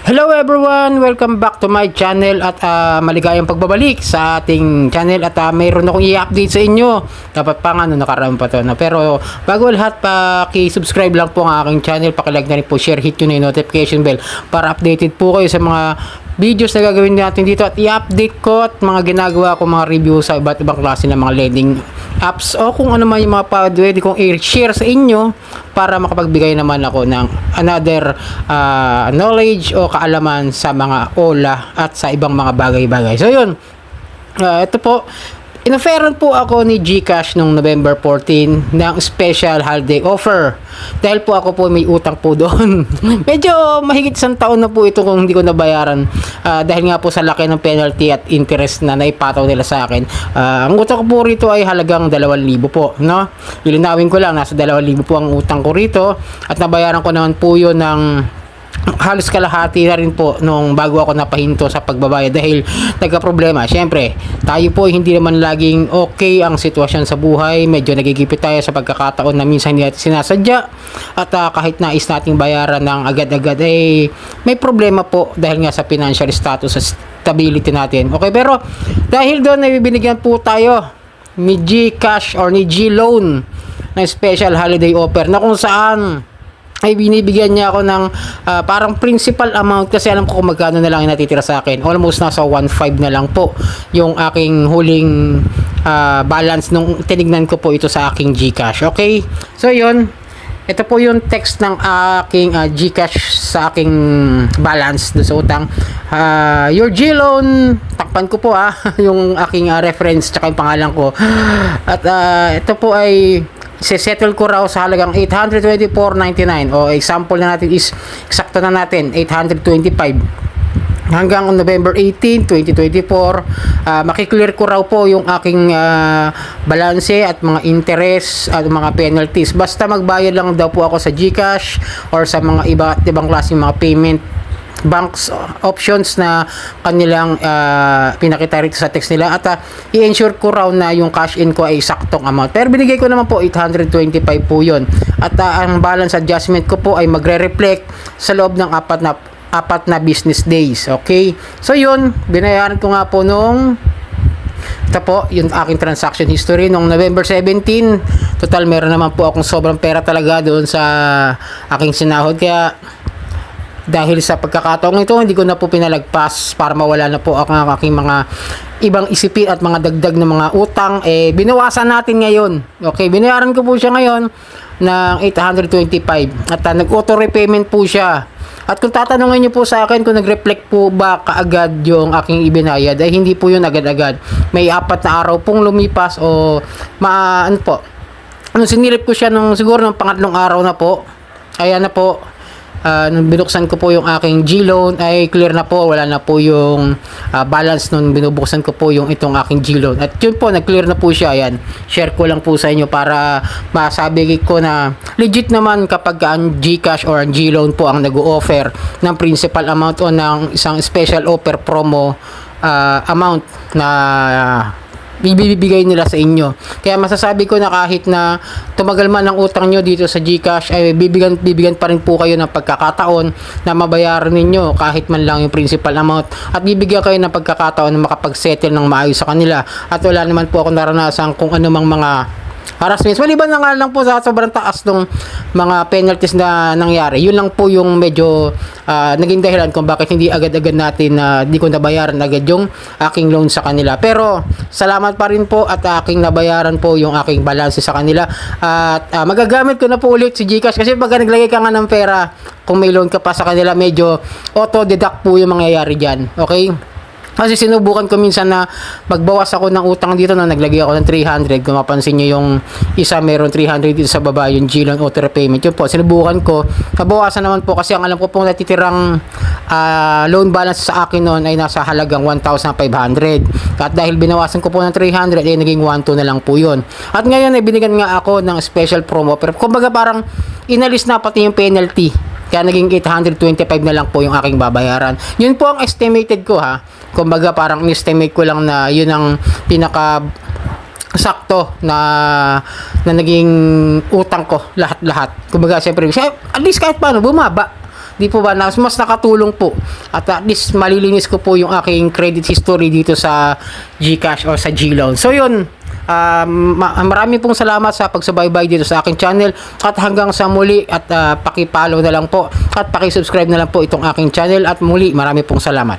Hello everyone! Welcome back to my channel at maligayang pagbabalik sa ating channel at mayroon akong i-update sa inyo. Dapat pang nakaraan pa to na. Pero bago lahat, paki-subscribe lang po ang aking channel, paki-like na rin po, share, hit nyo na yung notification bell para updated po kayo sa mga videos na gagawin natin dito at i-update ko at mga ginagawa ko mga review sa iba't ibang klase ng mga lending apps o kung ano man yung mga pwede kong i-share sa inyo para makapagbigay naman ako ng another knowledge o kaalaman sa mga OLA at sa ibang mga bagay-bagay. So yun, ito po, in-offeran po ako ni GCash noong November 14 ng special holiday offer. Dahil po ako po may utang po doon. Medyo mahigit isang taon na po ito kung hindi ko nabayaran. Dahil nga po sa laki ng penalty at interest na naipataw nila sa akin. Ang utang ko po rito ay halagang 2,000 po. No? Lilinawin ko lang, nasa 2,000 po ang utang ko rito. At nabayaran ko naman po yun ng halos kalahati na rin po nung bago ako napahinto sa pagbabayad dahil nagka-problema. Siyempre, tayo po hindi naman laging okay ang sitwasyon sa buhay. Medyo nagigipit tayo sa pagkakataon na minsan hindi natin sinasadya at kahit nais nating bayaran ng agad-agad may problema po dahil nga sa financial status at stability natin. Okay, pero dahil doon ay binigyan po tayo ni GCash or ni G-Loan ng special holiday offer na kung saan ay binibigyan niya ako ng parang principal amount kasi alam ko kung magkano na lang yung natitira sa akin. Almost nasa 1.5 na lang po yung aking huling balance nung tinignan ko po ito sa aking GCash. Okay? So yun, ito po yung text ng aking GCash sa aking balance doon sa utang. Your G-Loan, takpan ko po yung aking reference tsaka yung pangalan ko. At ito po ay settle ko raw sa halagang 824.99 o example na natin is eksakto na natin 825 hanggang November 18, 2024. Makiklear ko raw po yung aking balanse at mga interest at mga penalties basta magbayad lang daw po ako sa GCash or sa mga ibang klaseng mga payment banks options na kanilang pinakita rito sa text nila at i-ensure ko raw na yung cash in ko ay saktong amount. Pero binigay ko naman po 825 po yun. At ang balance adjustment ko po ay magre-reflect sa loob ng apat na business days. Okay? So yun, binayaran ko nga po nung ito po, yung aking transaction history nung November 17. Total, meron naman po akong sobrang pera talaga doon sa aking sinahod. Kaya dahil sa pagkakataong ito, hindi ko na po pinalagpas para mawala na po ang aking mga ibang isipin at mga dagdag na mga utang. Binawasan natin ngayon. Okay, binayaran ko po siya ngayon ng 825 at nag-auto repayment po siya. At kung tatanungin niyo po sa akin kung nag-reflect po ba kaagad yung aking ibinayad, ay hindi po yun agad-agad. May 4 na araw pong lumipas o sinilip ko siya siguro ng pangatlong araw na po. Ayan na po. Nung binuksan ko po yung aking G-Loan ay clear na po, wala na po yung balance nung binubuksan ko po yung itong aking G-Loan at yun po, nag-clear na po siya. Ayan, share ko lang po sa inyo para masabi ko na legit naman kapag ang GCash or ang G-Loan po ang nag-o-offer ng principal amount o ng isang special offer promo amount na ibibigay nila sa inyo. Kaya masasabi ko na kahit na tumagal man ang utang nyo dito sa GCash ay bibigyan pa rin po kayo ng pagkakataon na mabayaran ninyo kahit man lang yung principal amount at bibigyan kayo ng pagkakataon na makapag-settle ng maayos sa kanila at wala naman po ako naranasan kung anumang mga harassments. Maliban na nga lang po sa sobrang taas ng mga penalties na nangyari. Yun lang po yung medyo naging dahilan kung bakit hindi agad-agad natin di ko nabayaran agad yung aking loan sa kanila. Pero salamat pa rin po at aking nabayaran po yung aking balance sa kanila. At magagamit ko na po ulit si GCash kasi pag naglagay ka nga ng pera, kung may loan ka pa sa kanila, medyo auto-deduct po yung mangyayari dyan. Okay? Kasi sinubukan ko minsan na magbawas ako ng utang dito na naglagay ako ng 300. Kung mapansin nyo yung isa meron 300 dito sa baba yung G-Loan auto repayment. Yun po, sinubukan ko. Nabawasan naman po kasi ang alam ko pong natitirang loan balance sa akin noon ay nasa halagang 1,500. At dahil binawasan ko po ng 300 naging 1,200 na lang po yun. At ngayon ay binigyan nga ako ng special promo. Pero kumbaga parang inalis na pati yung penalty. Kaya naging 825 na lang po yung aking babayaran. Yun po ang estimated ko Kumbaga parang estimate ko lang na yun ang pinaka sakto na naging utang ko lahat-lahat. Kumbaga siyempre at least kahit paano bumaba. Di po ba, mas nakatulong po. At at least malilinis ko po yung aking credit history dito sa GCash o sa GLoan. So yun, maraming pong salamat sa pagsubaybay dito sa aking channel at hanggang sa muli at paki-follow na lang po at paki-subscribe na lang po itong aking channel at muli maraming pong salamat.